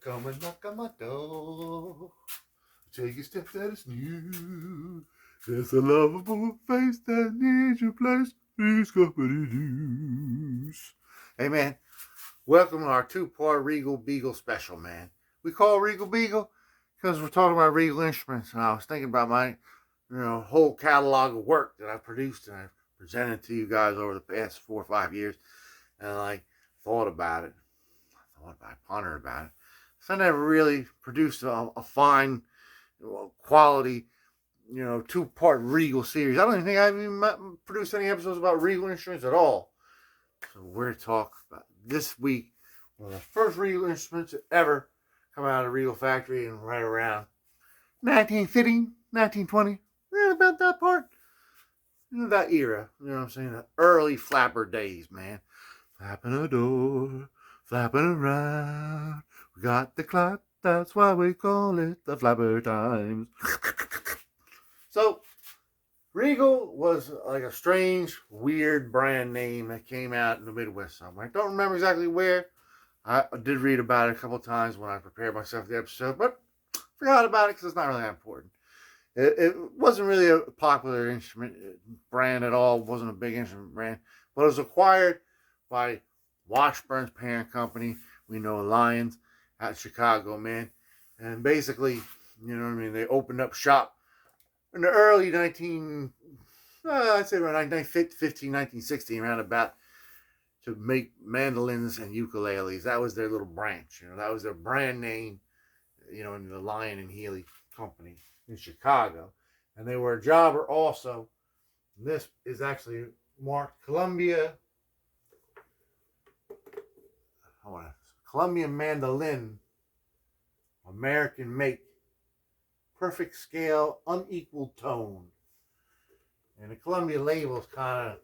Come and knock on my door. Take a step that is new. There's a lovable face that needs your place. Please company news. Hey man, welcome to our two-part Regal Beagle special, man. We call it Regal Beagle because we're talking about Regal instruments, and I was thinking about my, whole catalog of work that I've produced and I've presented to you guys over the past 4 or 5 years, and I thought about it. Pondered about it. So I never really produced a fine, quality, two-part Regal series. I don't even think I've even produced any episodes about Regal instruments at all. So we're talking about this week one of the first Regal instruments that ever come out of the Regal factory, and right around 1915, 1920, about that part. That era, you know what I'm saying? The early flapper days, man. Flapping a door, flapping around. We got the clap, that's why we call it the flapper times. So, Regal was like a strange, weird brand name that came out in the Midwest somewhere. I don't remember exactly where. I did read about it a couple of times when I prepared myself for the episode, but forgot about it because it's not really that important. It wasn't really a popular instrument brand at all. It wasn't a big instrument brand, but it was acquired by Washburn's parent company. We know Lions out in Chicago, man. And basically, they opened up shop in the early I'd say around 1915, 1916, around about, to make mandolins and ukuleles. That was their little branch. That was their brand name, in the Lion and Healy company in Chicago. And they were a jobber also. This is actually marked Columbia Mandolin, American make, perfect scale, unequal tone. And the Columbia label is kind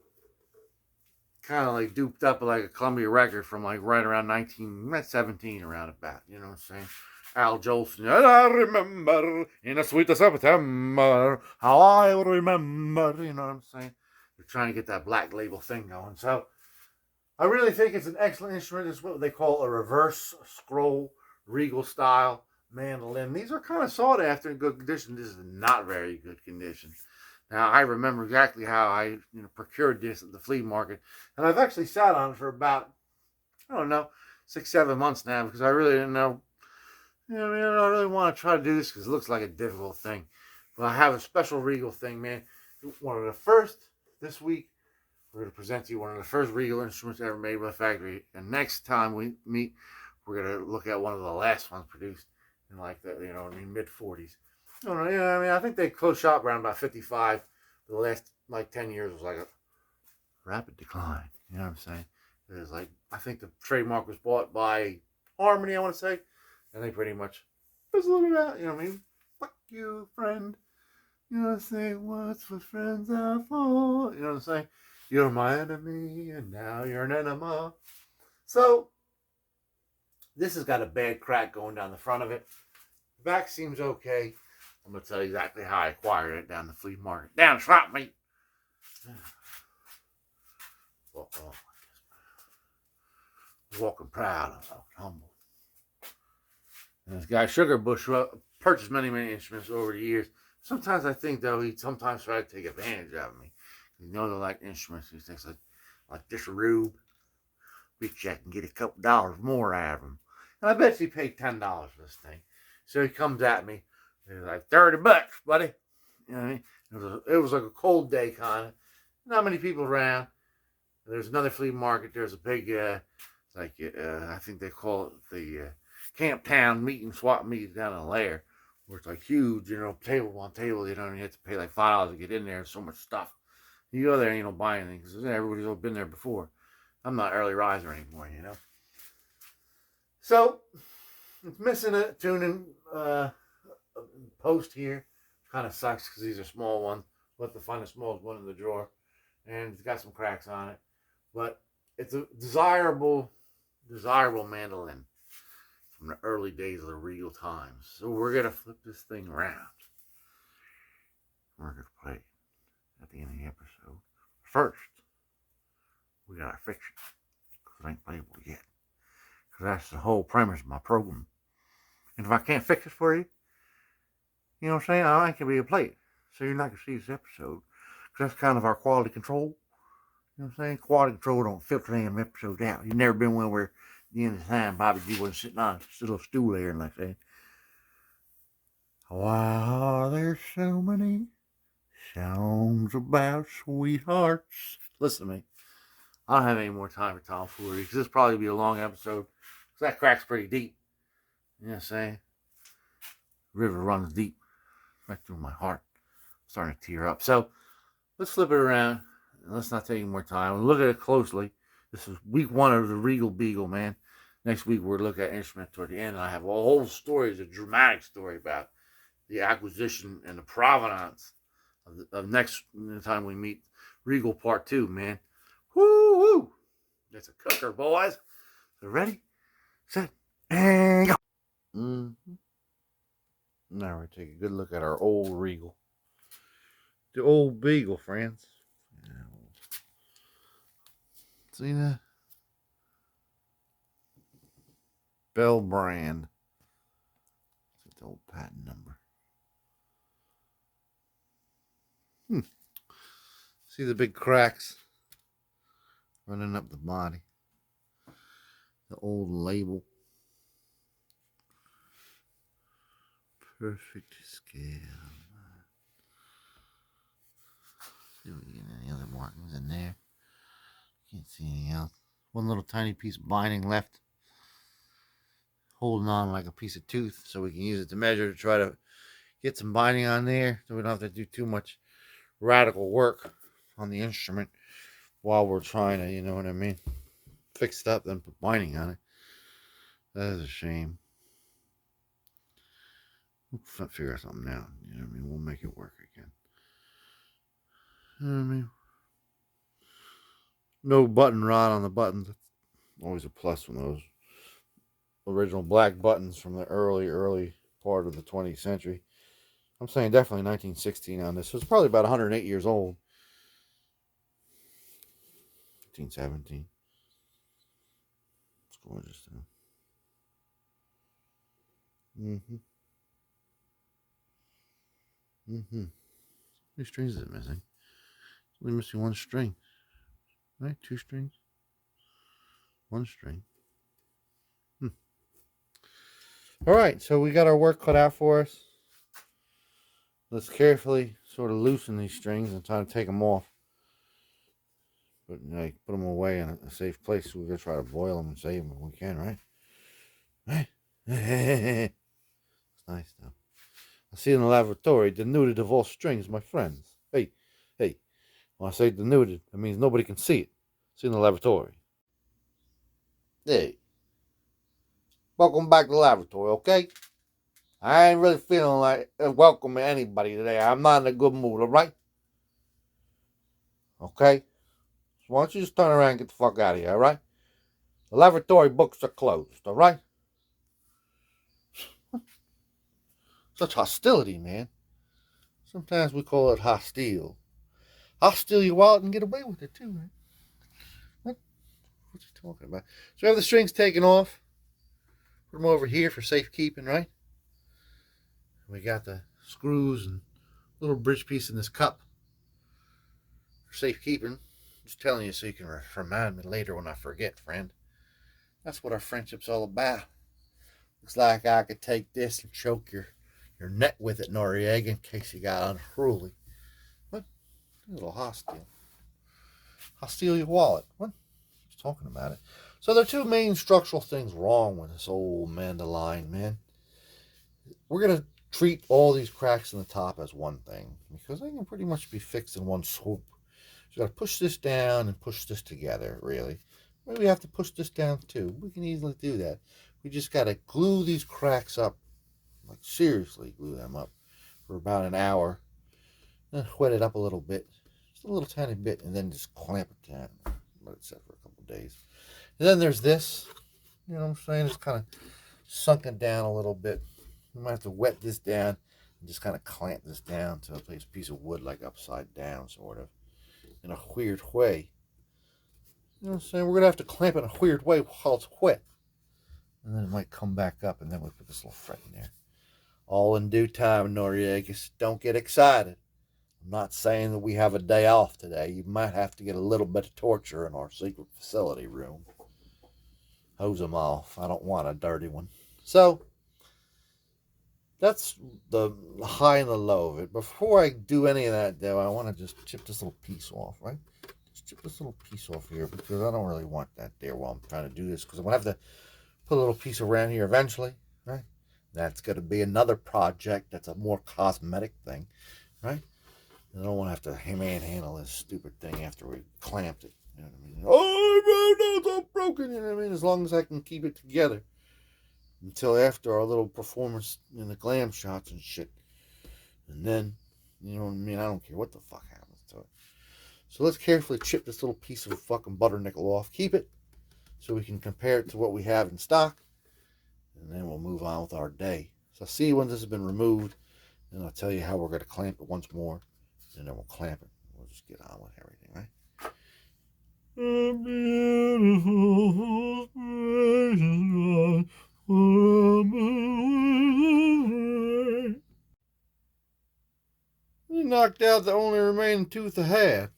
of like duped up like a Columbia record from like right around 1917, around about, you know what I'm saying? Al Jolson, I remember in the sweet September how I would remember, you know what I'm saying? They're trying to get that black label thing going. So I really think it's an excellent instrument. It's what they call a reverse scroll Regal style mandolin. These are kind of sought after in good condition. This is not very good condition. Now, I remember exactly how I procured this at the flea market, and I've actually sat on it for about, I don't know, 6-7 months now, because I really didn't know, I really want to try to do this because it looks like a difficult thing. But I have a special Regal thing, man. One of the first this week, we're going to present to you one of the first Regal instruments ever made by the factory, and next time we meet, we're going to look at one of the last ones produced in like the, mid-40s. I think they closed shop around about 55. The last like 10 years was like a rapid decline. You know what I'm saying? It was like, I think the trademark was bought by Harmony, I want to say, and they pretty much fizzled it out. You know what I mean? Fuck you, friend. You know what I'm saying? What's what friends are for? You know what I'm saying? You're my enemy, and now you're an enema. So, this has got a bad crack going down the front of it. The back seems okay. I'm going to tell you exactly how I acquired it down the flea market. Down the swap meet. Walking proud and humble. And this guy Sugarbush purchased many, many instruments over the years. Sometimes I think, though, he sometimes tried to take advantage of me. They're like instruments. He thinks like this Rube. Bet you I can get a couple dollars more out of him. And I bet he paid $10 for this thing. So he comes at me. He's like, $30, buddy. You know what I mean? It was like a cold day, kind of. Not many people around. There's another flea market. There's a big, I think they call it the Camp Town swap meet down in Lair, where it's like huge, table on table. You have to pay like $5 to get in there. There's so much stuff. You go there and you don't buy anything because everybody's been there before. I'm not early riser anymore, So, it's missing a tuning post here. Kind of sucks because these are small ones. We'll have to find the smallest one in the drawer. And it's got some cracks on it. But it's a desirable mandolin from the early days of the Regal times. So we're going to flip this thing around. We're going to play it at the end of the episode. First, we got our fiction. Because it ain't playable yet. Because that's the whole premise of my program. And if I can't fix it for you, you know what I'm saying, I ain't gonna be able to play it. So you're not gonna see this episode. Because that's kind of our quality control. You know what I'm saying? Quality control don't filter them episodes out. You've never been one where at the end of the time Bobby G wasn't sitting on a little stool there and like saying, why are there so many songs about sweethearts? Listen to me. I don't have any more time for tomfoolery because this will probably be a long episode. Because that crack's pretty deep. You know what I'm saying? The river runs deep right through my heart. I'm starting to tear up. So let's flip it around. Let's not take any more time. We'll look at it closely. This is week 1 of the Regal Beagle, man. Next week, we're looking at instrument toward the end. And I have a whole story, it's a dramatic story about the acquisition and the provenance of next time we meet Regal Part 2, man. Woo-hoo! That's a cooker, boys. So ready, set, and go. Mm-hmm. Now we're taking a good look at our old Regal. The old Beagle, friends. See that? Bell brand. That's the old patent number. See the big cracks running up the body. The old label. Perfect scale. See if we get any other markings in there. Can't see anything else. One little tiny piece of binding left. Holding on like a piece of tooth so we can use it to measure to try to get some binding on there so we don't have to do too much radical work on the instrument while we're trying to, you know what I mean, fix it up, then put binding on it. That is a shame. We'll figure something out, you know what I mean? We'll make it work again. You know what I mean? No button rod on the buttons. That's always a plus from those original black buttons from the early part of the 20th century. I'm saying definitely 1916 on this. So it's probably about 108 years old. 1917. It's gorgeous though. How many strings is it missing? It's only missing 1 string. Right? 2 strings. 1 string. Alright, so we got our work cut out for us. Let's carefully sort of loosen these strings and try to take them off. But like put them away in a safe place. We're gonna try to boil them and save them if we can, right? Right? It's nice though. I see in the laboratory denuded of all strings, my friends. Hey. When I say denuded, that means nobody can see it. See in the laboratory. Hey. Welcome back to the laboratory, okay? I ain't really feeling like welcoming anybody today. I'm not in a good mood, alright? Okay? So why don't you just turn around and get the fuck out of here, alright? The laboratory books are closed, alright? Such hostility, man. Sometimes we call it hostile. I'll steal your wallet and get away with it too, man. What's he talking about? So we have the strings taken off. Put them over here for safekeeping, right? We got the screws and little bridge piece in this cup for safekeeping. Just telling you so you can remind me later when I forget, friend. That's what our friendship's all about. Looks like I could take this and choke your neck with it, Noriega, in case you got unruly. What? A little hostile. Hostile your wallet. What? Just talking about it. So there are 2 main structural things wrong with this old Mandolin, man. We're going to treat all these cracks in the top as one thing because they can pretty much be fixed in one swoop. So you got to push this down and push this together, really. Maybe we have to push this down too. We can easily do that. We just got to glue these cracks up, like seriously glue them up for about an hour. Then wet it up a little bit, just a little tiny bit, and then just clamp it down. Let it set for a couple of days. And then there's this, you know what I'm saying? It's kind of sunken down a little bit. We might have to wet this down and just kind of clamp this down to a piece of wood, like upside down, sort of, in a weird way. You know what I'm saying? We're going to have to clamp it in a weird way while it's wet. and then it might come back up, and then we put this little fret in there. All in due time, Noriegas. Don't get excited. I'm not saying that we have a day off today. You might have to get a little bit of torture in our secret facility room. Hose them off. I don't want a dirty one. So, that's the high and the low of it. Before I do any of that, though, I want to just chip this little piece off, right? Just chip this little piece off here because I don't really want that there while I'm trying to do this because I'm going to have to put a little piece around here eventually, right? That's going to be another project that's a more cosmetic thing, right? I don't want to have to manhandle this stupid thing after we clamped it. You know what I mean? Oh, no, it's all broken. You know what I mean? As long as I can keep it together until after our little performance in the glam shots and shit. And then, you know what I mean? I don't care what the fuck happens to it. So let's carefully chip this little piece of fucking butter nickel off. Keep it so we can compare it to what we have in stock. And then we'll move on with our day. So I'll see you when this has been removed. And I'll tell you how we're going to clamp it once more. And then we'll clamp it. We'll just get on with everything, right? A beautiful you knocked out the only remaining tooth I had.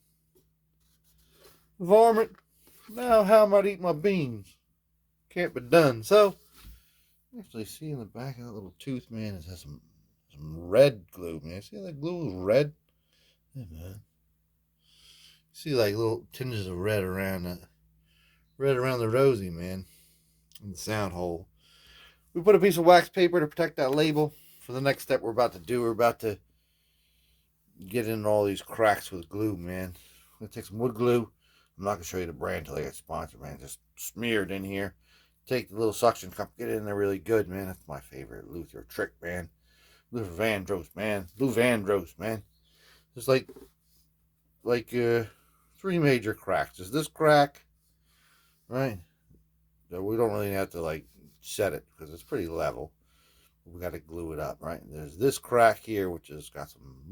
Varmint, now how am I to eat my beans? Can't be done. So, actually see in the back of that little tooth, man, it has some red glue, man. See how that glue is red? Yeah, man. See like little tinges of red around the rosy, man, in the sound hole. We put a piece of wax paper to protect that label for the next step we're about to do. We're about to get in all these cracks with glue, man. I'm going to take some wood glue. I'm not going to show you the brand until I get sponsored, man. Just smeared in here. Take the little suction cup, get it in there really good, man. That's my favorite Luther trick, man. Luther Vandross, man. Lou Vandross, man. Just like 3 major cracks. There's this crack, right? We don't really have to like set it because it's pretty level. We got to glue it up, right? There's this crack here, which has got some,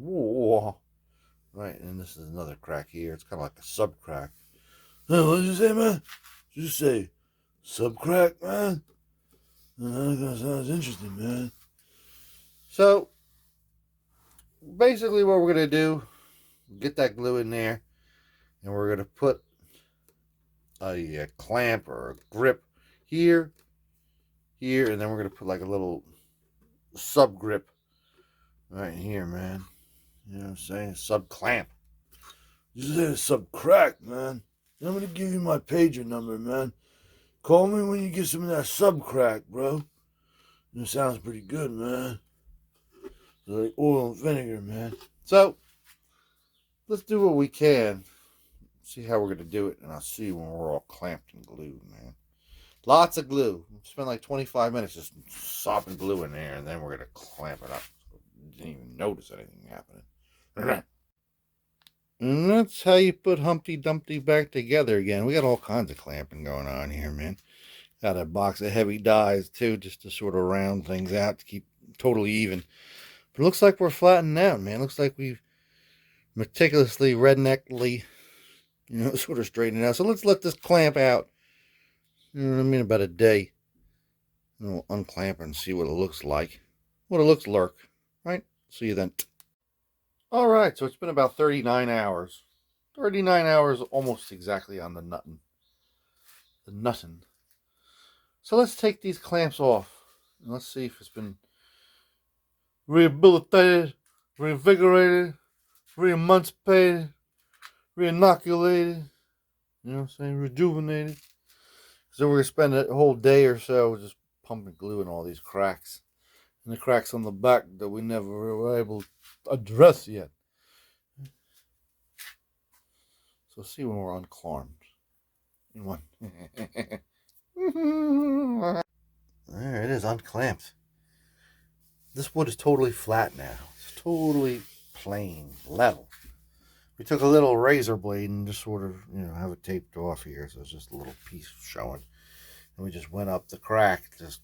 right? And this is another crack here. It's kind of like a sub crack. What did you say, man? Did you say sub crack, man? That sounds interesting, man. So basically, what we're gonna do, get that glue in there, and we're gonna put a clamp or a grip here, and then we're gonna put like a little sub grip right here, man. You know what I'm saying? Sub clamp. You said sub crack, man. I'm gonna give you my pager number, man. Call me when you get some of that sub crack, bro. It sounds pretty good, man. It's like oil and vinegar, man. So let's do what we can. See how we're gonna do it, and I'll see you when we're all clamped and glued, man. Lots of glue. Spend like 25 minutes just sopping glue in there, and then we're gonna clamp it up. Didn't even notice anything happening. And that's how you put Humpty Dumpty back together again. We got all kinds of clamping going on here, man. Got a box of heavy dies too, just to sort of round things out to keep totally even. But it looks like we're flattening out, man. Looks like we've meticulously, redneckly, sort of straightened out. So let's let this clamp out. You know what I mean? About a day. And we'll unclamp and see what it looks like. What it looks like, right? See you then. Alright, so it's been about 39 hours. 39 hours almost exactly on the nuttin'. The nuttin'. So let's take these clamps off. And let's see if it's been rehabilitated, reinvigorated, re-emancipated, re-inoculated. You know what I'm saying? Rejuvenated. So we're going to spend a whole day or so just pumping glue in all these cracks. And the cracks on the back that we never were able to address yet. So see when we're unclarmed. In one. There it is, unclamped. This wood is totally flat now. It's totally plain, level. We took a little razor blade and just sort of, have it taped off here. So it's just a little piece showing. And we just went up the crack, just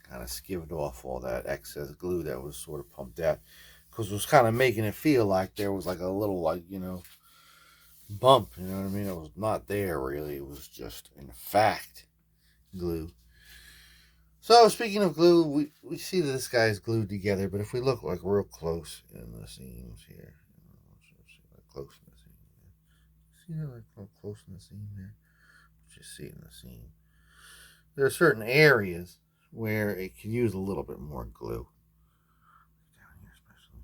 kind of skivved off all that excess glue that was sort of pumped out. Because it was kind of making it feel like there was like a little, bump. You know what I mean? It was not there really. It was just, in fact, glue. So speaking of glue, we see that this guy is glued together, but if we look like real close in the seams here, see like close in the seam. See that like real close in the seam there? Just see it in the seam. There are certain areas where it can use a little bit more glue. Down here especially.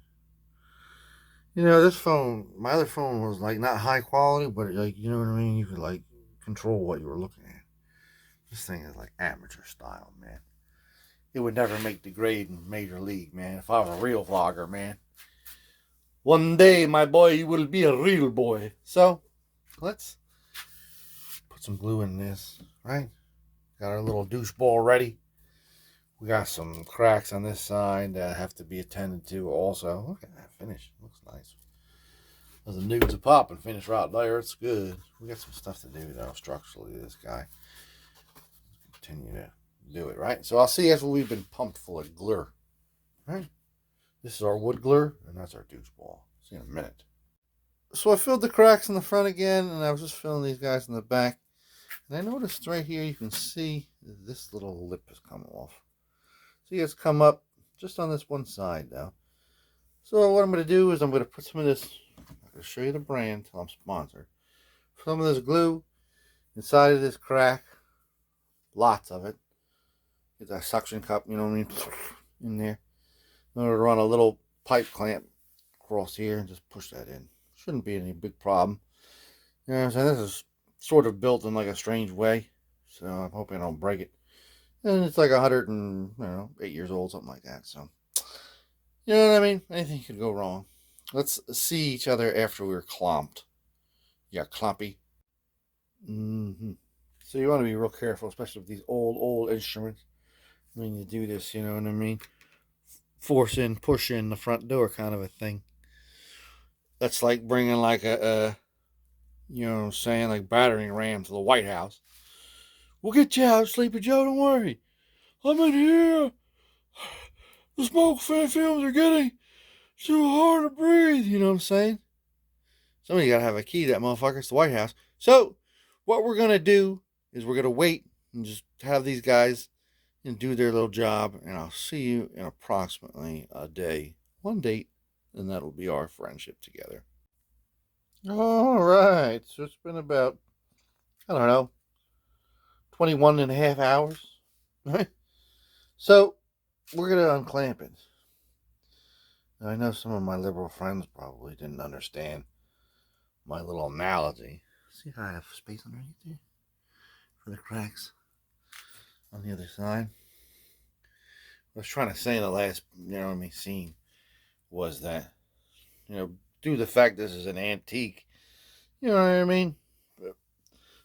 You know, this phone, my other phone was like not high quality, but like, you know what I mean? You could like control what you were looking at. This thing is like amateur style, man. It would never make the grade in Major League, man, if I was a real vlogger, man. One day, my boy, you will be a real boy. So, let's put some glue in this, right? Got our little douche ball ready. We got some cracks on this side that have to be attended to also. Look at that finish. Looks nice. Those nudes are popping. Finish right there. It's good. We got some stuff to do, though, structurally, this guy. Continue to do it, right? So I'll see after we've been pumped full of glue, right? This is our wood glue, and that's our douche ball. See in a minute. So I filled the cracks in the front again, and I was just filling these guys in the back. And I noticed right here, you can see this little lip has come off. See, it's come up just on this one side now. So what I'm going to do is I'm going to put some of this, I'm going to show you the brand until I'm sponsored. Some of this glue inside of this crack, lots of it. Get that suction cup, you know what I mean, in there. I'm going to run a little pipe clamp across here and just push that in. Shouldn't be any big problem. You know what I'm saying? This is sort of built in like a strange way, so I'm hoping I don't break it. And it's like 8 years old, something like that. So, you know what I mean? Anything could go wrong. Let's see each other after we're clomped. Yeah, clumpy. So you want to be real careful, especially with these old instruments. When you do this, you know what I mean? Force in, push in the front door kind of a thing. That's like bringing like a you know what I'm saying, like battering ram to the White House. We'll get you out, Sleepy Joe, don't worry. I'm in here. The smoke fumes are getting too hard to breathe, you know what I'm saying? Somebody gotta have a key to that motherfucker. It's the White House. So, what we're gonna do is we're gonna wait and just have these guys and do their little job, and I'll see you in approximately a day. One date, and that'll be our friendship together. All right, so it's been about, I don't know, 21 and a half hours, right? So, we're going to unclamp it. Now, I know some of my liberal friends probably didn't understand my little analogy. See how I have space underneath there for the cracks on the other side? What I was trying to say in the last, scene was that, due to the fact this is an antique, you know what I mean?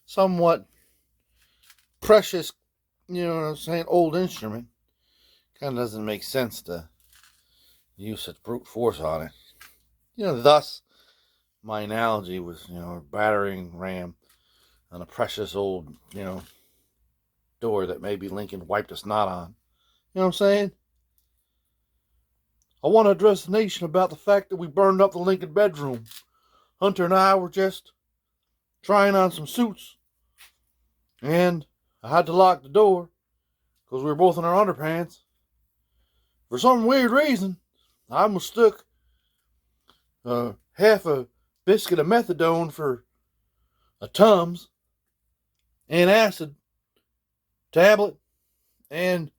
Somewhat precious, you know what I'm saying, old instrument. Kind of doesn't make sense to use such brute force on it. Thus, my analogy was, a battering ram on a precious old, door that maybe Lincoln wiped a snot on. You know what I'm saying? I want to address the nation about the fact that we burned up the Lincoln bedroom. Hunter and I were just trying on some suits. And I had to lock the door because we were both in our underpants. For some weird reason, I mistook half a biscuit of methadone for a Tums, antacid tablet, and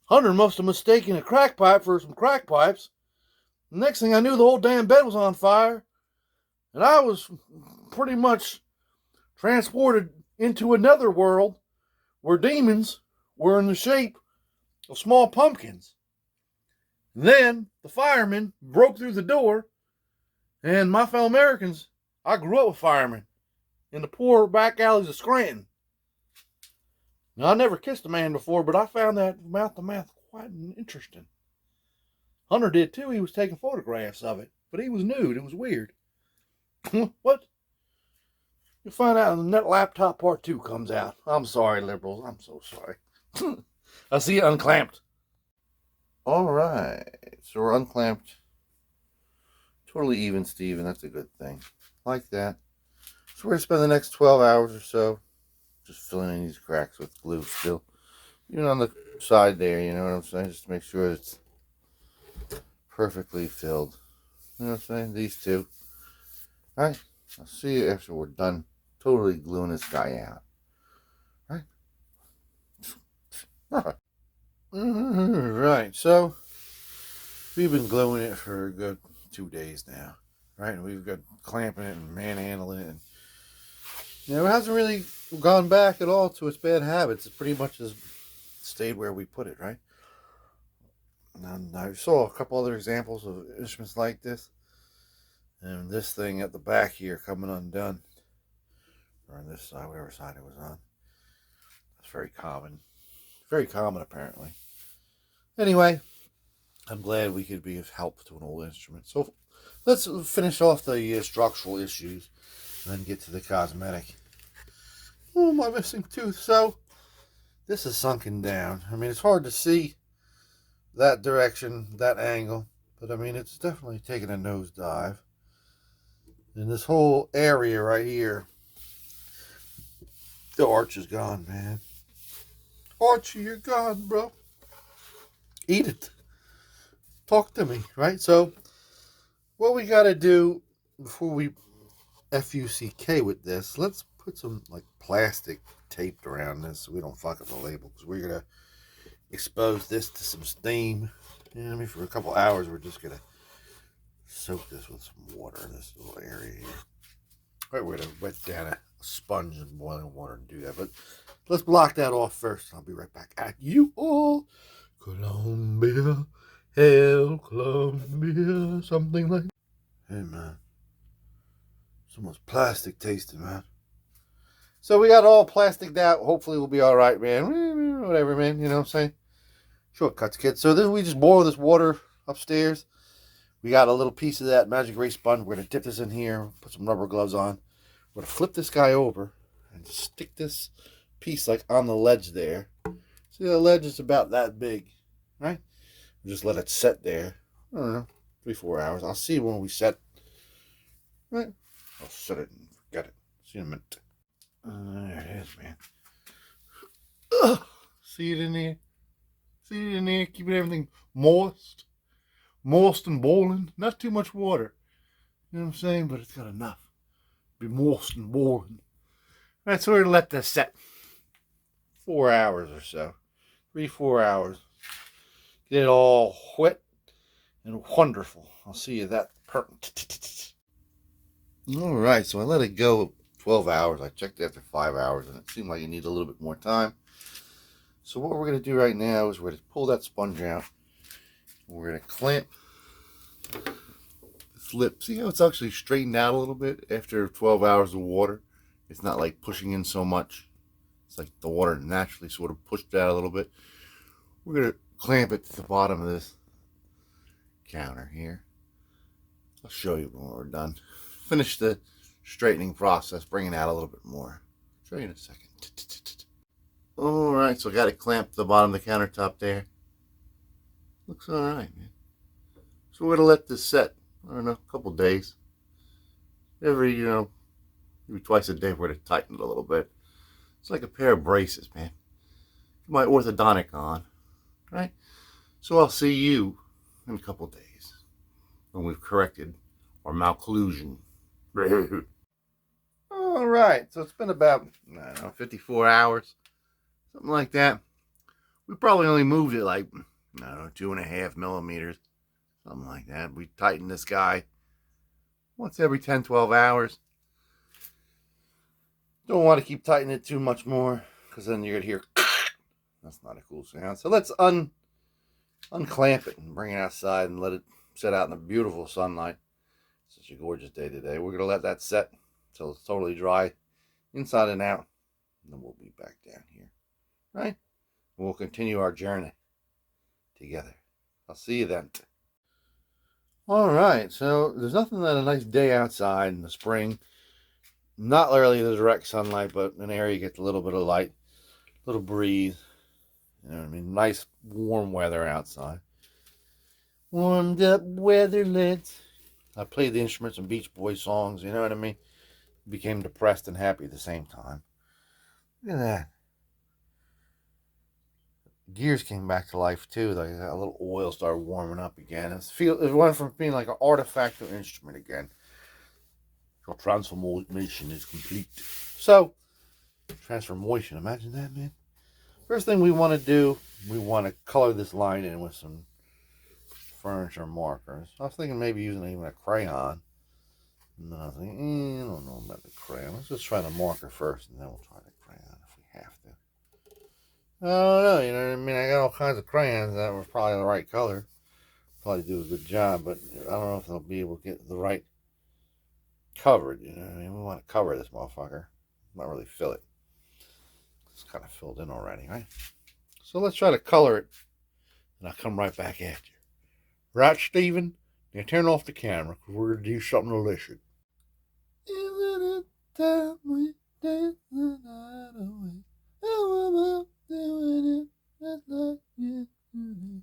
Hunter must have mistaken a crack pipe for some crack pipes. The next thing I knew, the whole damn bed was on fire, and I was pretty much transported into another world where demons were in the shape of small pumpkins. And then the firemen broke through the door, and my fellow Americans, I grew up with firemen in the poor back alleys of Scranton. Now, I never kissed a man before, but I found that mouth-to-mouth quite interesting. Hunter did too. He was taking photographs of it, but he was nude. It was weird. What? You'll find out when that laptop part 2 comes out. I'm sorry, liberals. I'm so sorry. I'll see you unclamped. All right. So we're unclamped. Totally even, Steven. That's a good thing. Like that. So we're going to spend the next 12 hours or so just filling in these cracks with glue still. Even on the side there, you know what I'm saying? Just to make sure it's perfectly filled. You know what I'm saying? These two. Alright, I'll see you after we're done totally gluing this guy out. Alright? Alright, so we've been gluing it for a good 2 days now. Right? And we've got clamping it and manhandling it. And, you know, it hasn't really gone back at all to its bad habits. It pretty much has stayed where we put it, right? And I saw a couple other examples of instruments like this. And this thing at the back here coming undone. Or on this side, whatever side it was on. That's very common. Very common, apparently. Anyway, I'm glad we could be of help to an old instrument. So let's finish off the structural issues and then get to the cosmetic. Oh, my missing tooth. So this is sunken down. I mean, it's hard to see that direction, that angle, but I mean, it's definitely taken a nosedive. And this whole area right here, the arch is gone, man. Archie, you're gone, bro. Eat it. Talk to me, right? So, what we got to do before we FUCK with this, let's put some like plastic taped around this so we don't fuck up the label, because we're going to expose this to some steam. You know what I mean? For a couple hours, we're just going to soak this with some water in this little area here. Right, we're going to wet down a sponge in boiling water and do that. But let's block that off first. I'll be right back at you all. Columbia, Hail Columbia, something like that. Hey, man. It's almost plastic tasting, man. So we got all plasticed out. Hopefully we'll be all right, man. Whatever, man. You know what I'm saying? Shortcuts, kids. So then we just boil this water upstairs. We got a little piece of that magic erase sponge. We're going to dip this in here, put some rubber gloves on. We're going to flip this guy over and stick this piece like on the ledge there. See, the ledge is about that big, right? We'll just let it set there. I don't know, 3-4 hours. I'll see when we set. Right? I'll set it and forget it. See you in a minute. There it is, man. Ugh. See it in there? See it in there? Keeping everything moist. Moist and boiling. Not too much water. You know what I'm saying? But it's got enough. Be moist and boiling. Right, so we're going to let this set 4 hours or so. 3-4 hours. Get it all wet and wonderful. I'll see you that perfect. Alright, so I let it go 12 hours. I checked after 5 hours and it seemed like it needed a little bit more time. So what we're going to do right now is we're going to pull that sponge out. We're going to clamp this lip. See how it's actually straightened out a little bit after 12 hours of water? It's not like pushing in so much. It's like the water naturally sort of pushed out a little bit. We're going to clamp it to the bottom of this counter here. I'll show you when we're done. Finish the straightening process, bring it out a little bit more. Show you in a second. Alright, so I got it clamped to the bottom of the countertop there. Looks alright, man. So we're going to let this set, I don't know, a couple days. Maybe twice a day we're going to tighten it a little bit. It's like a pair of braces, man. Get my orthodontic on, right? So I'll see you in a couple days when we've corrected our malocclusion. Alright, so it's been about, I don't know, 54 hours. Something like that. We probably only moved it like, I don't know, 2.5 millimeters. Something like that. We tighten this guy once every 10-12 hours. Don't want to keep tightening it too much more, because then you're going to hear that's not a cool sound. So let's unclamp it and bring it outside and let it set out in the beautiful sunlight. It's such a gorgeous day today. We're going to let that set until it's totally dry inside and out. And then we'll be back down here. Right? And we'll continue our journey together. I'll see you then. Alright, so there's nothing like a nice day outside in the spring. Not really the direct sunlight, but an area you get a little bit of light, a little breeze. You know what I mean? Nice warm weather outside. Warmed up weather, let's. I played the instruments and Beach Boys songs, you know what I mean? Became depressed and happy at the same time. Look at that. gears came back to life too. Like a little oil started warming up again. It went from being like an artifact to an instrument again. Your transformation is complete. So, transformation, imagine that, man. First thing we want to do, we want to color this line in with some furniture markers. I was thinking maybe using even a crayon. And then I was thinking, I don't know about the crayon. Let's just try the marker first, and then we'll try the crayon if we have to. I don't know, you know what I mean? I got all kinds of crayons that were probably the right color. Probably do a good job, but I don't know if they'll be able to get the right coverage, you know what I mean? We want to cover this motherfucker, not really fill it. It's kind of filled in already, right? So let's try to color it, and I'll come right back at you. Right, Steven? Now turn off the camera, because we're going to do something delicious. Isn't it time we dance the night away? How about doing it just like yesterday?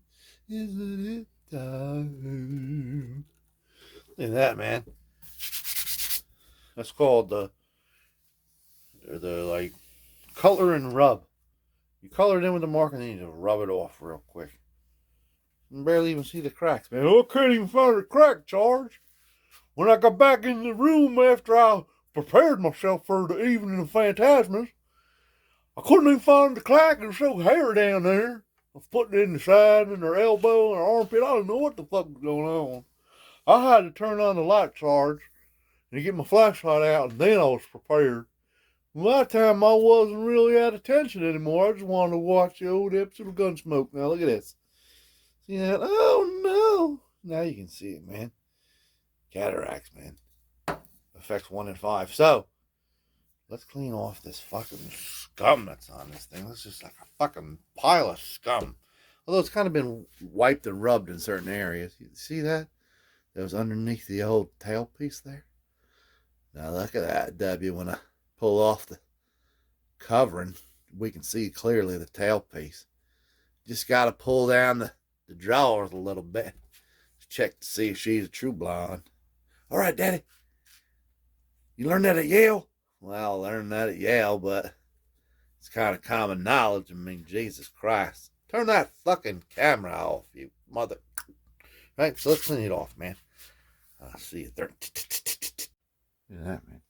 Isn't it time? Look at that, man. That's called the like color and rub. You color it in with the marker, and then you just rub it off real quick. You can barely even see the cracks, man. Oh, I can't even find a crack, Charge. When I got back in the room after I prepared myself for the evening of phantasmas, I couldn't even find the crack. It was so hairy down there. I was putting it in the side and her elbow and her armpit. I didn't know what the fuck was going on. I had to turn on the light, Sarge, and get my flashlight out, and then I was prepared. By that time, I wasn't really at attention anymore. I just wanted to watch the old episode of Gunsmoke. Now, look at this. See that? Oh, no. Now you can see it, man. Cataracts, man. Effects 1 and 5. So, let's clean off this fucking scum that's on this thing. It's just like a fucking pile of scum. Although it's kind of been wiped and rubbed in certain areas. You see that? That was underneath the old tailpiece there. Now look at that, W. When I pull off the covering, we can see clearly the tailpiece. Just got to pull down the drawers a little bit to check to see if she's a true blonde. All right, Daddy. You learned that at Yale? Well, I learned that at Yale, but it's kind of common knowledge. I mean, Jesus Christ. Turn that fucking camera off, you mother. Right, so let's clean it off, man. I'll see it there. Look at that, man.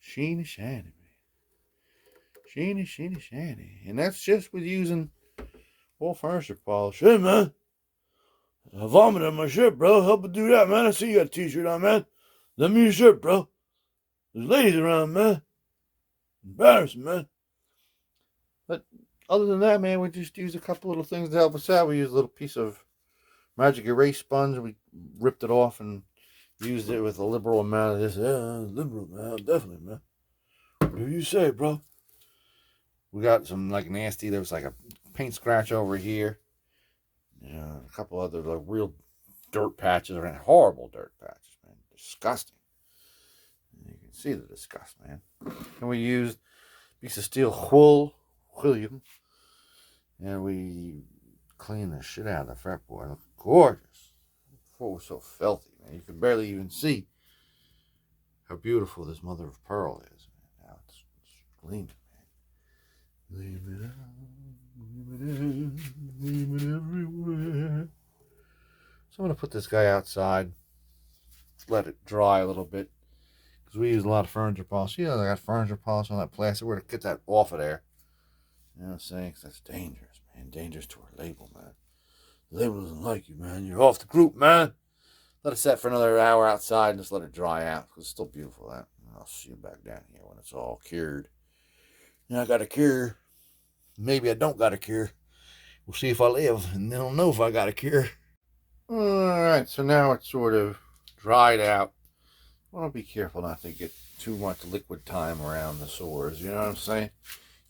Sheeny shiny, man. Sheeny, sheeny, shiny. And that's just with using all furniture polish. Hey, man. I vomited on my shirt, bro. Help me do that, man. I see you got a t-shirt on, man. Lend me your shirt, bro. There's ladies around, man. Embarrassing, man. But other than that, man, we just used a couple little things to help us out. We used a little piece of magic erase sponge. We ripped it off and used it with a liberal amount of this. Yeah, liberal amount, definitely, man. What do you say, bro? We got some like nasty. There was like a paint scratch over here. Yeah, a couple other like real dirt patches around. Horrible dirt patches, man. Disgusting. You can see the disgust, man. And we used a piece of steel wool, William, and we cleaned the shit out of the fretboard. It looked gorgeous. Before it was so filthy, man. You could barely even see how beautiful this mother of pearl is. Man. Now it's gleaming, man. Gleaming out, gleaming out, gleaming everywhere. So I'm going to put this guy outside, let it dry a little bit, because we use a lot of furniture polish. Yeah, I got furniture polish on that plastic. We're going to get that off of there. You know what I'm saying? Because that's dangerous, man. Dangerous to our label, man. The label doesn't like you, man. You're off the group, man. Let it set for another hour outside and just let it dry out. Because it's still beautiful, that. I'll see you back down here when it's all cured. Now I got a cure. Maybe I don't got a cure. We'll see if I live, and then I'll know if I got a cure. Alright, so now it's sort of dried out. I want to be careful not to get too much liquid time around the sores, you know what I'm saying?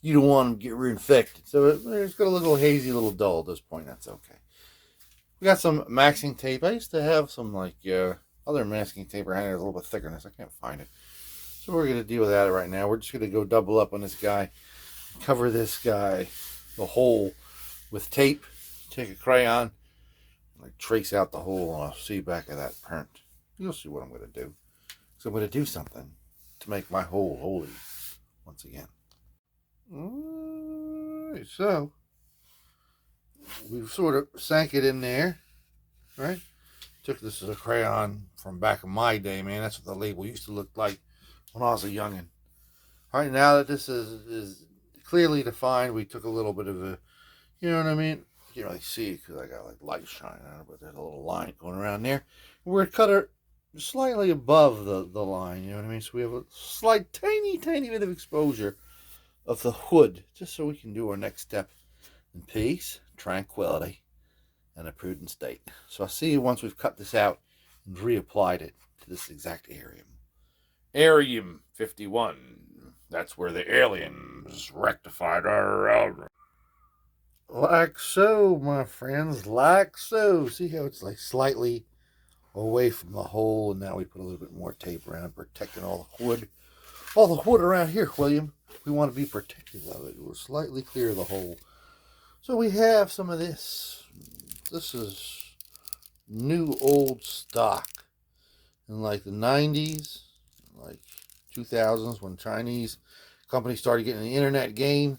You don't want them to get reinfected. So it's got a little hazy, little dull at this point. That's okay. We got some masking tape. I used to have some like other masking tape around here, a little bit thicker than this. I can't find it. So we're going to deal with that right now. We're just going to go double up on this guy. Cover this guy, the hole, with tape. Take a crayon. Like trace out the hole, and I'll see back of that print. You'll see what I'm going to do. So I'm going to do something to make my hole holy once again. Alright, so we've sort of sank it in there, right? Took this as a crayon from back in my day, man. That's what the label used to look like when I was a youngin'. All right, now that this is clearly defined, we took a little bit of a, you know what I mean? You can't really see it because I got like light shining on it, but there's a little line going around there. We're gonna cut it slightly above the line, you know what I mean? So we have a slight, tiny bit of exposure of the hood, just so we can do our next step in peace, tranquility, and a prudent state. So I'll see you once we've cut this out and reapplied it to this exact area. Arium 51. That's where the aliens rectified our. Like so, my friends, like so. See how it's like slightly away from the hole, and now we put a little bit more tape around, protecting all the wood. All the wood around here, William. We want to be protective of it. We're slightly clear of the hole. So we have some of this. This is new old stock. In like the 90s, like 2000s, when Chinese companies started getting in the internet game,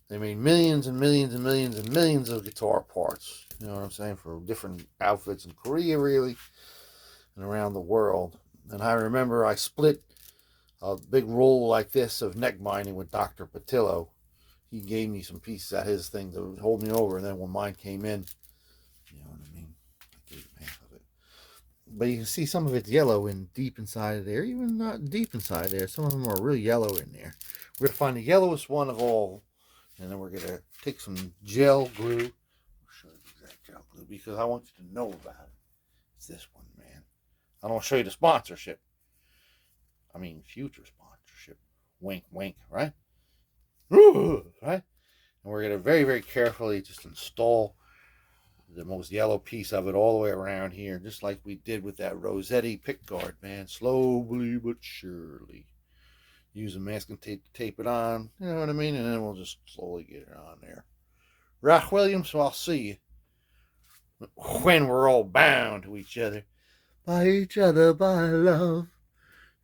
they made millions and millions and millions and millions of guitar parts. You know what I'm saying? For different outfits in Korea, really, and around the world. And I remember I split a big roll like this of neck binding with Dr. Patillo. He gave me some pieces of his thing to hold me over, and then when mine came in, you know what I mean? I gave him half of it. But you can see some of it's yellow and deep inside of there, even not deep inside there. Some of them are really yellow in there. We're going to find the yellowest one of all, and then we're going to take some gel glue. I'll show you the exact gel glue because I want you to know about it. It's this one, man. I don't show you the sponsorship. I mean, future sponsorship. Wink, wink, right? Right? And we're going to very carefully just install the most yellow piece of it all the way around here, just like we did with that Rossetti pickguard, man. Slowly but surely. Use a masking tape to tape it on, you know what I mean? And then we'll just slowly get it on there. Right, William? So I'll see you when we're all bound to each other. By each other, by love.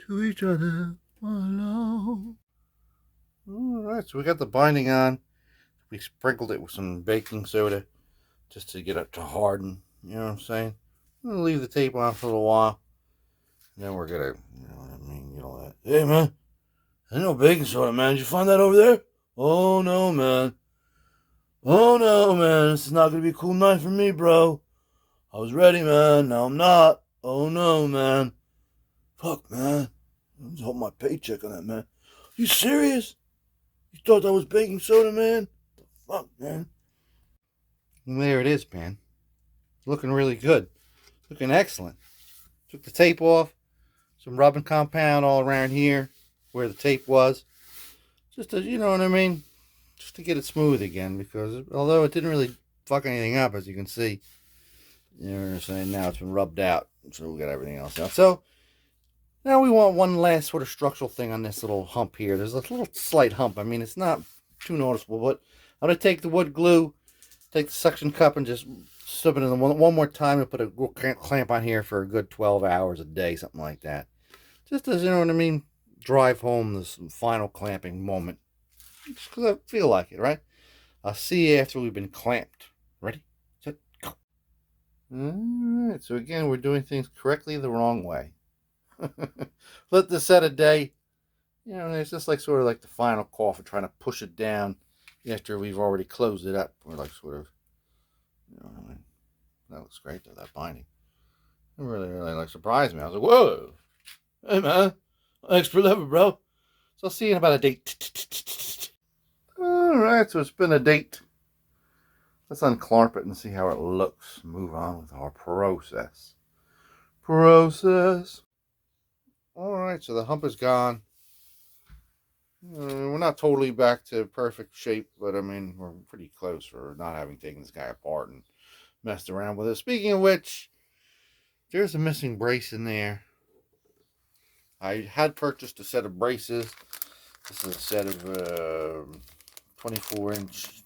To each other, by love. Alright, so we got the binding on. We sprinkled it with some baking soda just to get it to harden. You know what I'm saying? I'm gonna leave the tape on for a little while. And then we're gonna, you know what I mean? You know that. Hey, man. Ain't no baking soda, man. Did you find that over there? Oh, no, man. Oh, no, man. This is not gonna be a cool night for me, bro. I was ready, man. Now I'm not. Oh, no, man. Fuck, man. I just hope my paycheck on that, man. You serious? You thought that was baking soda, man? The fuck, man? And there it is, man. Looking really good. Looking excellent. Took the tape off. Some rubbing compound all around here where the tape was. Just to, you know what I mean? Just to get it smooth again. Because although it didn't really fuck anything up, as you can see. You know what I'm saying? Now it's been rubbed out. So we got everything else out. So now we want one last sort of structural thing on this little hump here. There's a little slight hump. I mean, it's not too noticeable. But I'm going to take the wood glue. Take the suction cup and just slip it in one more time and put a clamp on here for a good 12 hours a day, something like that. Just as, you know what I mean, drive home this final clamping moment. Just because I feel like it, right? I'll see you after we've been clamped. Ready? Set, go. Alright, so again, we're doing things correctly the wrong way. Let this set a day. You know, it's just like sort of like the final call for trying to push it down after we've already closed it up. We're like sort of, you know what I mean? That looks great though, that binding. It really like surprised me. I was like, whoa, hey man, expert level, bro. So I'll see you in about a date. Alright, so it's been a date. Let's unclamp it and see how it looks. Move on with our process. Alright, so the hump is gone. We're not totally back to perfect shape, but I mean, we're pretty close for not having taken this guy apart and messed around with it. Speaking of which, there's a missing brace in there. I had purchased a set of braces. This is a set of 24-inch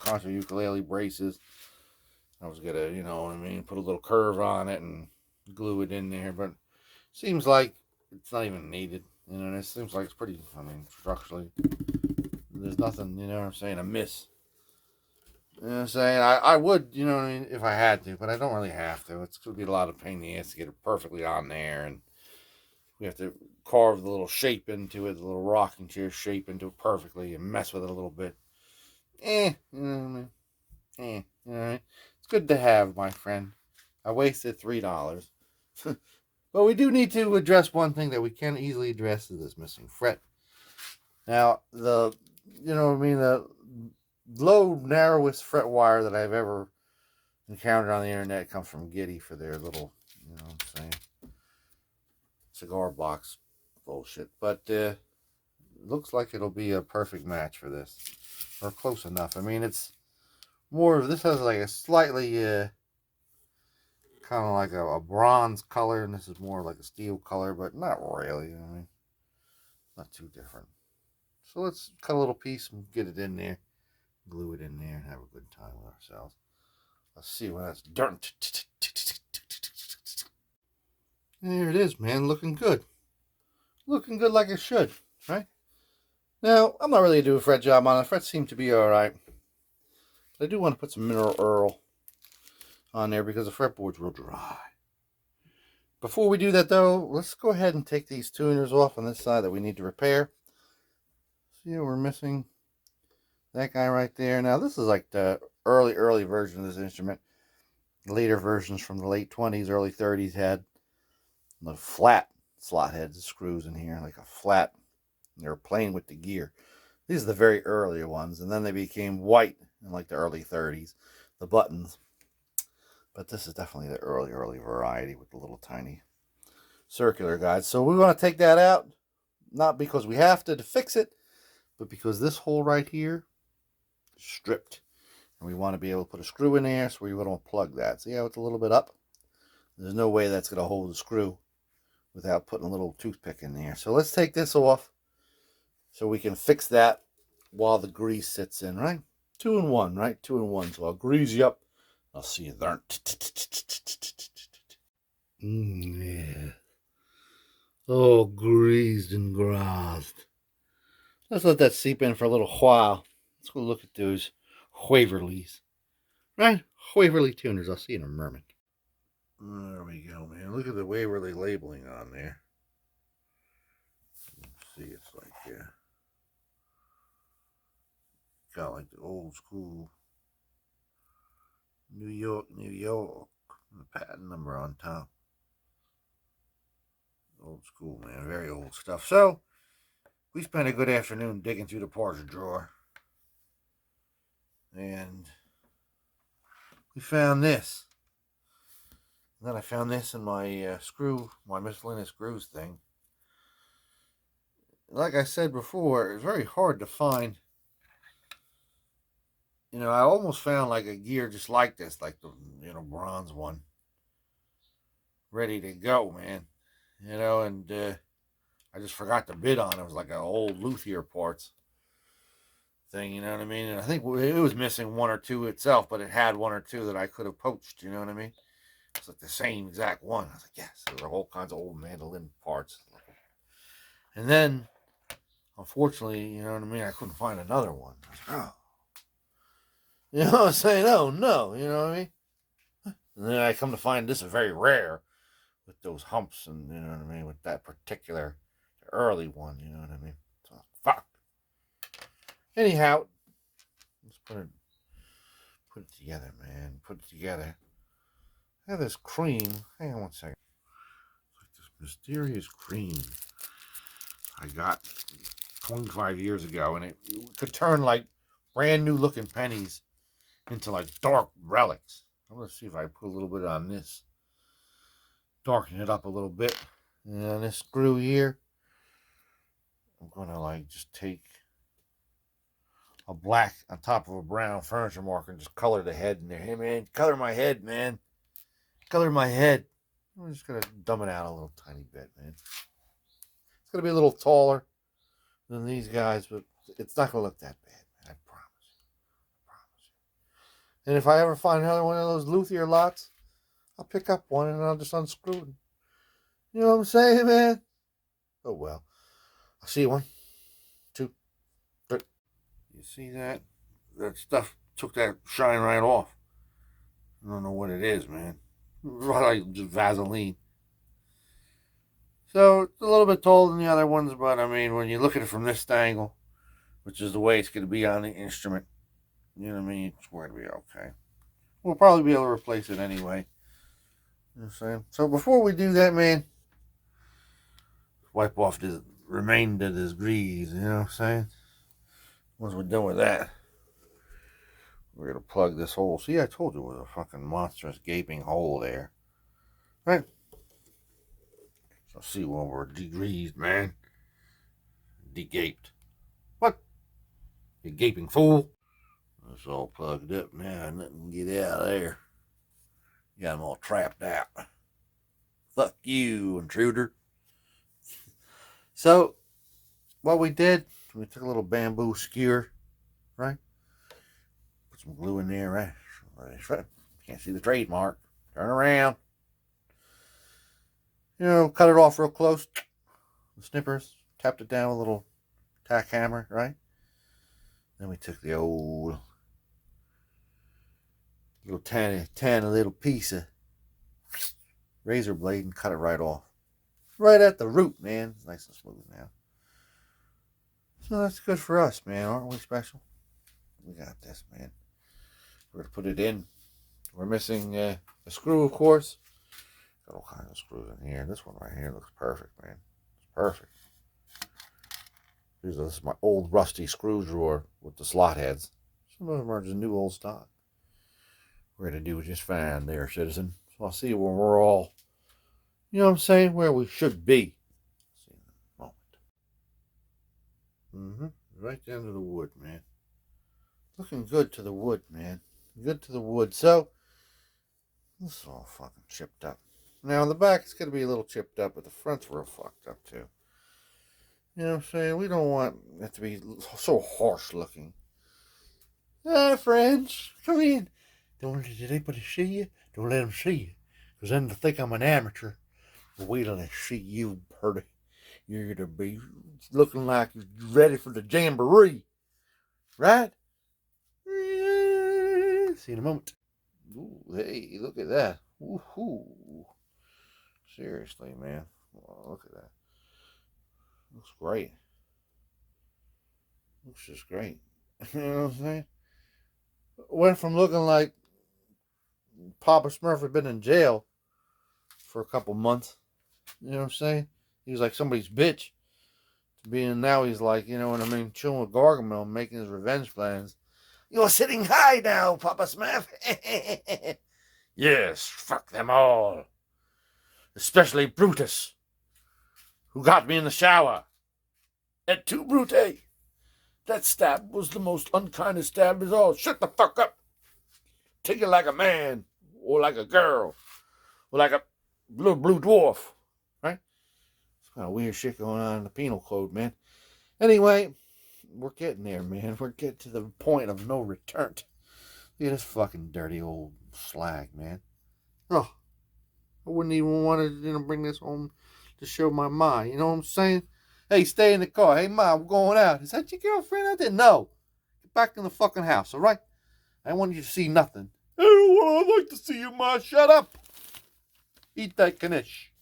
concert ukulele braces. I was gonna, you know what I mean, put a little curve on it and glue it in there, but it seems like it's not even needed. You know, it seems like it's pretty, I mean, structurally, there's nothing, you know what I'm saying, amiss. You know what I'm saying? I would, you know what I mean, if I had to, but I don't really have to. It's going to be a lot of pain in the ass to get it perfectly on there, and we have to carve the little shape into it, the little rocking chair shape into it perfectly, and mess with it a little bit. You know what I mean? You know what I mean? It's good to have, my friend. I wasted $3. But we do need to address one thing that we can easily address, is this missing fret. Now, you know what I mean, the low, narrowest fret wire that I've ever encountered on the internet comes from Gitty for their little, you know what I'm saying, cigar box bullshit. But it looks like it'll be a perfect match for this, or close enough. I mean, it's more of, this has like a slightly kind of like a bronze color, and this is more like a steel color, but not really. You know what I mean, not too different. So let's cut a little piece and get it in there, glue it in there, and have a good time with ourselves. Let's see when that's done. There it is, man. Looking good. Looking good like it should, right? Now, I'm not really doing a fret job on it. The frets seem to be alright. I do want to put some mineral oil on there because the fretboard's real dry. Before we do that, though, let's go ahead and take these tuners off on this side that we need to repair. See, we're missing that guy right there. Now, this is like the early version of this instrument. Later versions from the late 20s, early 30s had the flat slot heads, screws in here, like a flat. They were playing with the gear. These are the very earlier ones, and then they became white in like the early 30s, the buttons. But this is definitely the early variety with the little tiny circular guides. So we want to take that out, not because we have to fix it, but because this hole right here is stripped. And we want to be able to put a screw in there, so we're going to plug that. See how it's a little bit up? There's no way that's going to hold the screw without putting a little toothpick in there. So let's take this off so we can fix that while the grease sits in, right? 2 in 1, right? 2 in 1. So I'll grease you up. I'll see you there. Yeah. All greased and grassed. Let's let that seep in for a little while. Let's go look at those Waverleys. Right? Waverly tuners. I'll see you in a moment. There we go, man. Look at the Waverly labeling on there. See, it's like, yeah. Got like the old school New York, the patent number on top. Old school, man. Very old stuff. So, we spent a good afternoon digging through the parts drawer. And we found this. And then I found this in my my miscellaneous screws thing. Like I said before, it's very hard to find. You know, I almost found like a gear just like this, like the, bronze one. Ready to go, man. And I just forgot to bid on it. It was like an old luthier parts thing, you know what I mean? And I think it was missing 1 or 2 itself, but it had 1 or 2 that I could have poached, you know what I mean? It's like the same exact one. I was like, yes, there were all kinds of old mandolin parts. And then, unfortunately, you know what I mean, I couldn't find another one. I was like, oh. You know what I'm saying? Oh, no, you know what I mean? And then I come to find this is very rare with those humps and, you know what I mean, with that particular early one, you know what I mean? So, fuck. Anyhow, let's put it together, man. Put it together. I have this cream. Hang on 1 second. It's like this mysterious cream I got 25 years ago, and it could turn like brand new looking pennies into like dark relics. I'm gonna see if I put a little bit on this, darken it up a little bit, and on this screw here, I'm gonna like just take a black on top of a brown furniture marker and just color the head in there. Hey man, color my head, man. Color my head. I'm just gonna dumb it out a little tiny bit, man. It's gonna be a little taller than these guys, but it's not gonna look that bad, man. I promise you. I promise you. And if I ever find another one of those luthier lots, I'll pick up one and I'll just unscrew it. You know what I'm saying, man? Oh well. I'll see you 1, 2, 3. You see that? That stuff took that shine right off. I don't know what it is, man. Like just Vaseline. So it's a little bit taller than the other ones, but I mean, when you look at it from this angle, which is the way it's going to be on the instrument, you know what I mean? It's going to be okay. We'll probably be able to replace it anyway. You know what I'm saying? So before we do that, man, wipe off the remainder of this grease, you know what I'm saying? Once we're done with that, we're going to plug this hole. See, I told you it was a fucking monstrous gaping hole there. Right? So see when we're degreased, man. Degaped. What? You gaping fool? It's all plugged up now. Nothing can get out of there. You got them all trapped out. Fuck you, intruder. So, what we did, we took a little bamboo skewer, right? Put some glue in there, right? Can't see the trademark. Turn around. You know, cut it off real close. The snippers. Tapped it down with a little tack hammer, right? Then we took the old little tiny little piece of razor blade and cut it right off. Right at the root, man. It's nice and smooth now. So that's good for us, man. Aren't we special? We got this, man. We're going to put it in. We're missing a screw, of course. Got all kinds of screws in here. This one right here looks perfect, man. It's perfect. This is my old rusty screw drawer with the slot heads. Some of them are just new old stock. We're going to do just fine there, citizen. So I'll see you when we're all, you know what I'm saying, where we should be. See you in a moment. Right down to the wood, man. Looking good to the wood, man. Good to the wood. So, this is all fucking chipped up. Now, the back is going to be a little chipped up, but the front's real fucked up, too. You know what I'm saying? We don't want it to be so harsh looking. Friends, come in. Don't let anybody see you. Don't let them see you. Because then they think I'm an amateur. But wait till they see you, Purdy. You're going to be looking like you're ready for the jamboree. Right? See you in a moment. Ooh, hey, look at that. Woohoo. Seriously, man. Oh, look at that. Looks great. Looks just great. You know what I'm saying? Went from looking like Papa Smurf had been in jail for a couple months. You know what I'm saying? He was like somebody's bitch. To being now he's like, you know what I mean, chilling with Gargamel, making his revenge plans. You're sitting high now, Papa Smurf. Yes, fuck them all. Especially Brutus, who got me in the shower. Et tu, Brute? That stab was the most unkindest stab of all. Shut the fuck up. Take it like a man, or like a girl, or like a little blue dwarf, right? It's kind of weird shit going on in the penal code, man. Anyway, we're getting there, man. We're getting to the point of no return. Look at this fucking dirty old slag, man. Oh, I wouldn't even want to, bring this home to show my ma. You know what I'm saying? Hey, stay in the car. Hey, Ma, we're going out. Is that your girlfriend out there? No. Get back in the fucking house, all right? I don't want you to see nothing. I'd like to see you, Ma. Shut up. Eat that knish.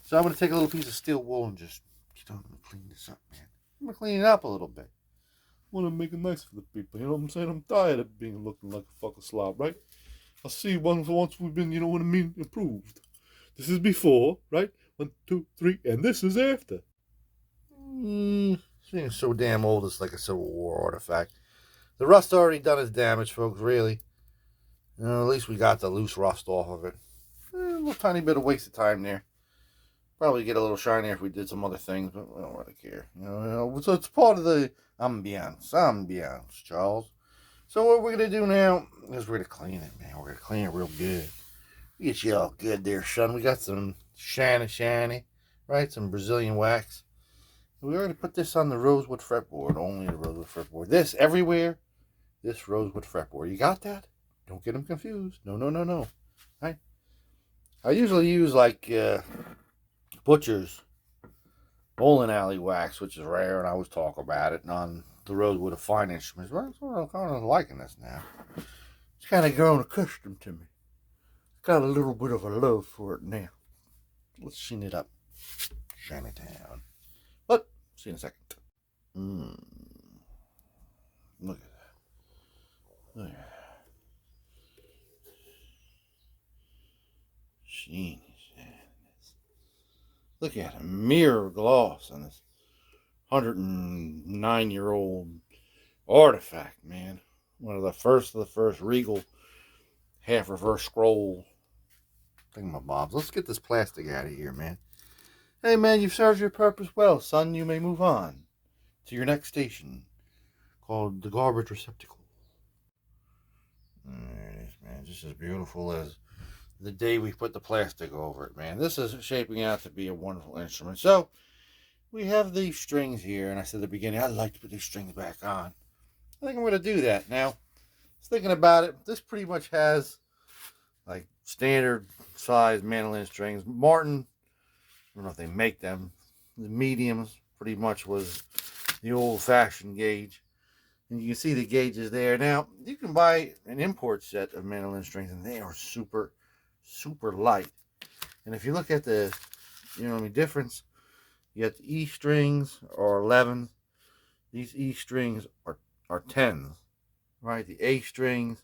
So I'm going to take a little piece of steel wool and just, I'm going to clean this up, man. I'm going to clean it up a little bit. I want to make it nice for the people. You know what I'm saying? I'm tired of looking like a fucking slob, right? I'll see once we've been, you know what I mean, improved. This is before, right? 1, 2, 3, and this is after. This thing is so damn old, it's like a Civil War artifact. The rust already done its damage, folks, really. You know, at least we got the loose rust off of it. A little tiny bit of waste of time there. Probably get a little shinier if we did some other things, but we don't really care. You know, so it's part of the ambiance, Charles. So what we're going to do now is we're going to clean it, man. We're going to clean it real good. Get you all good there, son. We got some shiny, right? Some Brazilian wax. We already put this on the rosewood fretboard, only the rosewood fretboard. This, everywhere, this rosewood fretboard. You got that? Don't get them confused. No. Right? I usually use like Butcher's bowling alley wax, which is rare, and I always talk about it on the road with a fine instrument. Well, I'm kind of liking this now. It's kind of grown accustomed to me. Got a little bit of a love for it now. Let's shine it up. Shine it down. But, see you in a second. Look at that. Look at that. Sheen. Look at a mirror gloss on this 109-year-old artifact, man. One of the first Regal half reverse scroll thingamabobs. Let's get this plastic out of here, man. Hey, man, you've served your purpose well, son. You may move on to your next station, called the garbage receptacle. There it is, man. Just as beautiful as the day we put the plastic over it, man. This is shaping out to be a wonderful instrument. So, we have these strings here, and I said at the beginning, I'd like to put these strings back on. I think I'm going to do that. Now, I was thinking about it. This pretty much has, like, standard size mandolin strings. Martin, I don't know if they make them. The mediums pretty much was the old-fashioned gauge. And you can see the gauges there. Now, you can buy an import set of mandolin strings, and they are super, super light. And if you look at the, difference, you got the E strings are 11s. These E strings are 10s, right? The A strings,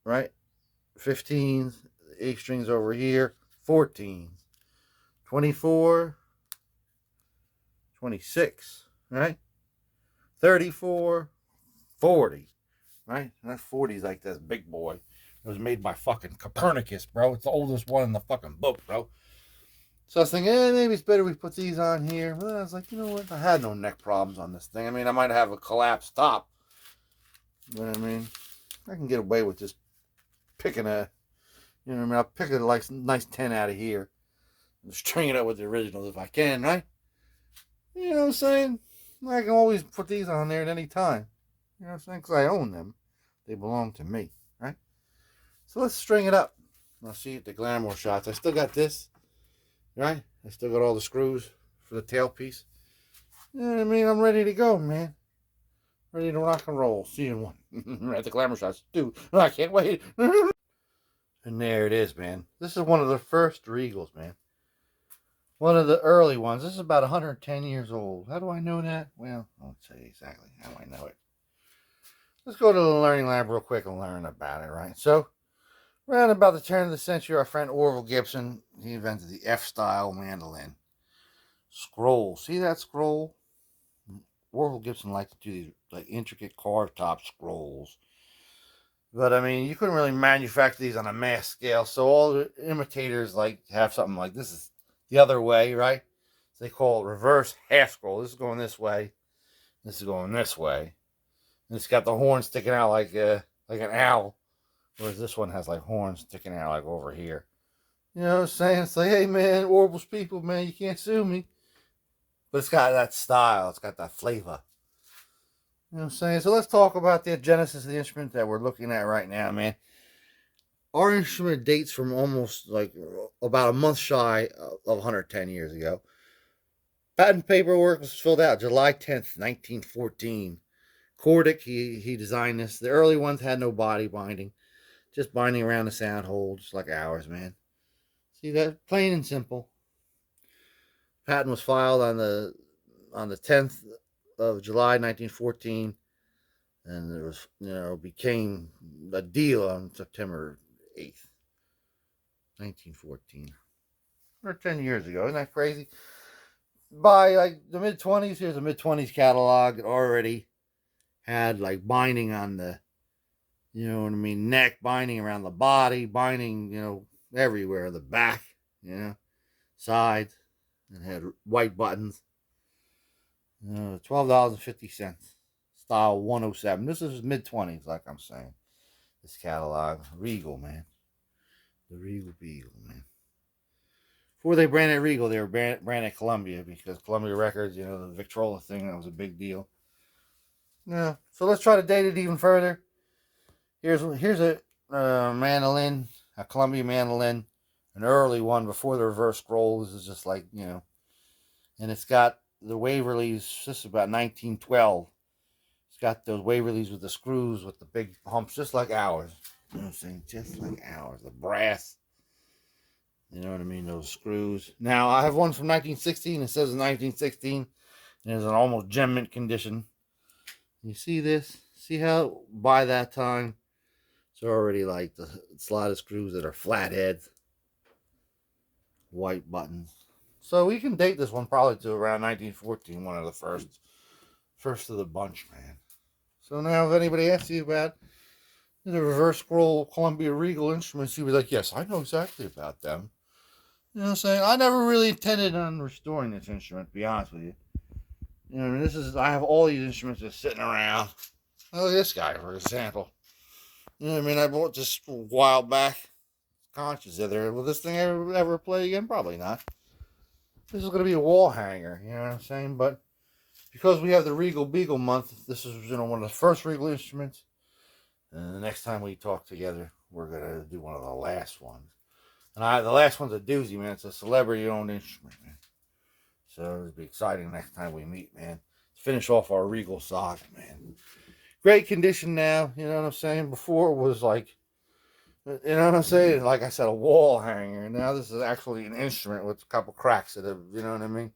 right? 15s. The A strings over here, 14s. 24, 26, right? 34, 40, right? And that 40 is like this big boy. It was made by fucking Copernicus, bro. It's the oldest one in the fucking book, bro. So I was thinking, maybe it's better we put these on here. But then I was like, you know what? I had no neck problems on this thing. I mean, I might have a collapsed top. But I mean, I can get away with just picking I'll pick a nice 10 out of here. And string it up with the originals if I can, right? You know what I'm saying? I can always put these on there at any time. You know what I'm saying? Because I own them. They belong to me, right? So let's string it up. I'll see the glamour shots. I still got this, right? I still got all the screws for the tailpiece. You know what I mean? I'm ready to go, man. Ready to rock and roll. See you in one. At the glamour shots. Dude, I can't wait. And there it is, man. This is one of the first Regals, man. One of the early ones. This is about 110 years old. How do I know that? Well, I'll tell you exactly how I know it. Let's go to the learning lab real quick and learn about it, right? So, around about the turn of the century, our friend Orville Gibson, he invented the F-style mandolin. Scroll. See that scroll? Orville Gibson liked to do these like intricate carved top scrolls. But, I mean, you couldn't really manufacture these on a mass scale. So, all the imitators like have something like this is the other way, right? So they call it reverse half scroll. This is going this way. This is going this way. And it's got the horn sticking out like an owl. Whereas this one has like horns sticking out like over here. You know what I'm saying? It's like, hey man, Orville's people, man, you can't sue me. But it's got that style. It's got that flavor. You know what I'm saying? So let's talk about the genesis of the instrument that we're looking at right now, man. Our instrument dates from almost like about a month shy of 110 years ago. Patent paperwork was filled out July 10th, 1914. Cordic, he designed this. The early ones had no body binding. Just binding around the sound hole, just like ours, man. See that? Plain and simple. Patent was filed on the 10th of July, 1914. And it was, became a deal on September 8th, 1914. Or 10 years ago. Isn't that crazy? By like the mid-20s, here's a mid-20s catalog. It already had like binding on the, neck, binding around the body, binding, everywhere. The back, sides. It had white buttons. $12.50. Style 107. This is mid-20s, like I'm saying. This catalog. Regal, man. The Regal Beagle, man. Before they branded Regal, they were branded Columbia because Columbia Records, the Victrola thing, that was a big deal. Yeah. So let's try to date it even further. Here's a mandolin, a Columbia mandolin, an early one before the reverse scroll. This is just like, and it's got the Waverleys. This is about 1912. It's got those Waverleys with the screws with the big humps, just like ours. You know what I'm saying? Just like ours. The brass. You know what I mean? Those screws. Now, I have one from 1916. It says 1916. And it's in almost gem mint condition. You see this? See how by that time it's already like the slotted screws that are flatheads, white buttons. So we can date this one probably to around 1914, one of the first of the bunch, man. So now if anybody asks you about the reverse scroll Columbia Regal instruments, you be like, yes, I know exactly about them. You know what I'm saying? I never really intended on restoring this instrument, to be honest with you. You know, I have all these instruments just sitting around. Look at this guy, for example. You know what I mean? I bought this a while back. Conscious of there. Will this thing ever play again? Probably not. This is going to be a wall hanger. You know what I'm saying? But because we have the Regal Beagle month, this is one of the first Regal instruments. And the next time we talk together, we're going to do one of the last ones. And the last one's a doozy, man. It's a celebrity-owned instrument, man. So it'll be exciting next time we meet, man. To finish off our Regal saga, man. Great condition now, you know what I'm saying? Before it was like, you know what I'm saying? Like I said, a wall hanger. Now this is actually an instrument with a couple cracks that have, you know what I mean?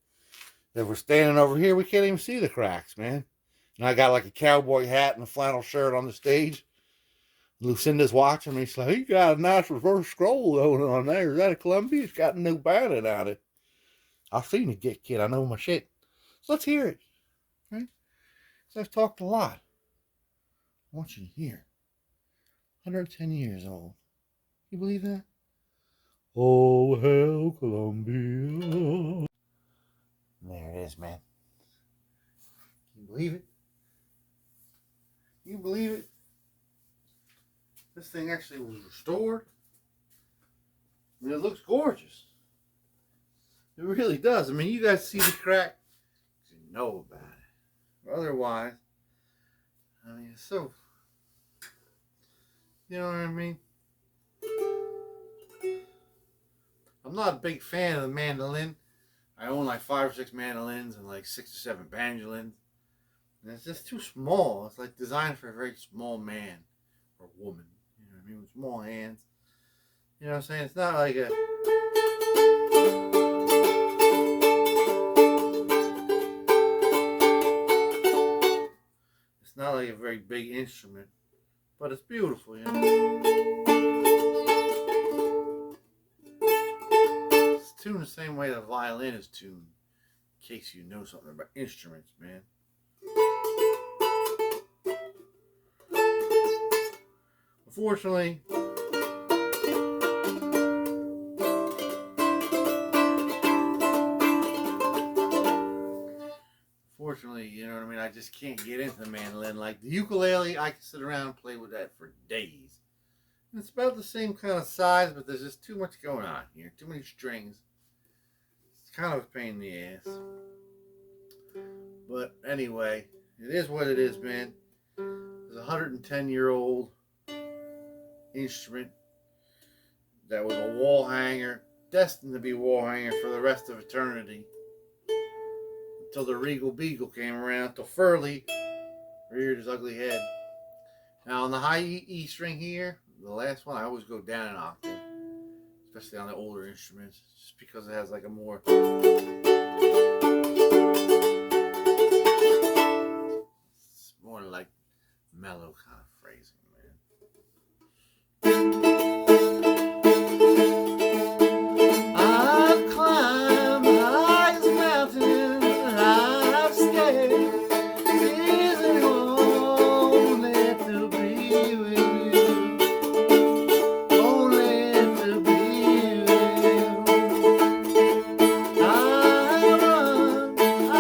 If we're standing over here, we can't even see the cracks, man. And I got like a cowboy hat and a flannel shirt on the stage. Lucinda's watching me. She's like, you got a nice reverse scroll going on there. Is that a Columbia? It's got no banding on it. I've seen it, Guitkits. I know my shit. So let's hear it. Right? So I've talked a lot. I want you to hear. 110 years old. You believe that? Oh, hell, Columbia. There it is, man. Can you believe it? Can you believe it? This thing actually was restored. I mean, it looks gorgeous. It really does. I mean, you guys see the crack. You know about it. Otherwise, I mean, it's so... You know what I mean? I'm not a big fan of the mandolin. I own like 5 or 6 mandolins and like 6 or 7 banjolins. And it's just too small. It's like designed for a very small man or woman. You know what I mean? With small hands. You know what I'm saying? It's not like a... It's not like a very big instrument. But it's beautiful, you know? It's tuned the same way the violin is tuned. In case you know something about instruments, man. Unfortunately, you know what I mean? I just can't get into the mandolin. Like the ukulele, I can sit around and play with that for days. And it's about the same kind of size, but there's just too much going on here. Too many strings. It's kind of a pain in the ass. But anyway, it is what it is, man. It's a 110-year-old instrument that was a wall hanger, destined to be a wall hanger for the rest of eternity. Until the Regal Beagle came around, until Furley reared his ugly head. Now on the high E string here, the last one, I always go down an octave, especially on the older instruments, just because it has like a more... It's more like mellow kind of phrasing, man. I've climbed the highest mountain and I've scaled. Isn't only to be with you, only to be with you. I have run, I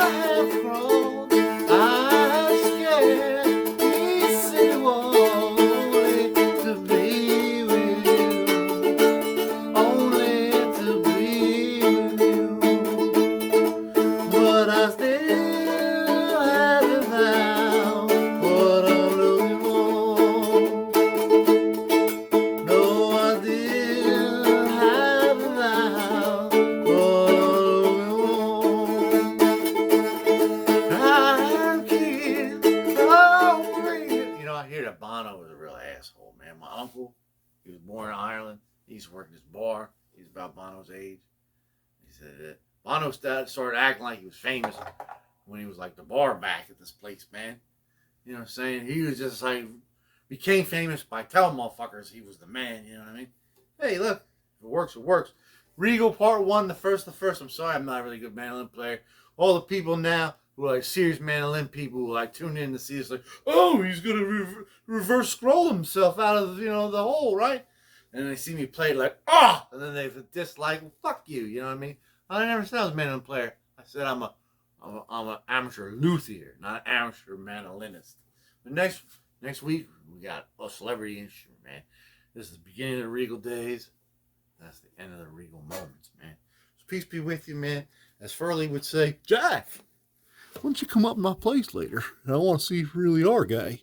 have crawled, I have scared these city walls. He was born in Ireland. He used to work in this bar. He's about Bono's age. He said that Bono started acting like he was famous when he was like the bar back at this place, man. You know what I'm saying? He was just like, became famous by telling motherfuckers he was the man, you know what I mean? Hey, look, if it works, it works. Regal Part 1, the first. I'm sorry, I'm not a really good mandolin player. All the people now who are like serious mandolin people who like tune in to see us like, oh, he's going to reverse scroll himself out of, the hole, right? And they see me play like, oh, and then they dislike, well, fuck you, you know what I mean? I never said I was a mandolin player. I said I'm an amateur luthier, not an amateur mandolinist. But next week, we got a celebrity instrument, man. This is the beginning of the Regal days. That's the end of the Regal moments, man. So peace be with you, man. As Furley would say, Jack, Why don't you come up to my place later? I want to see if you really are gay.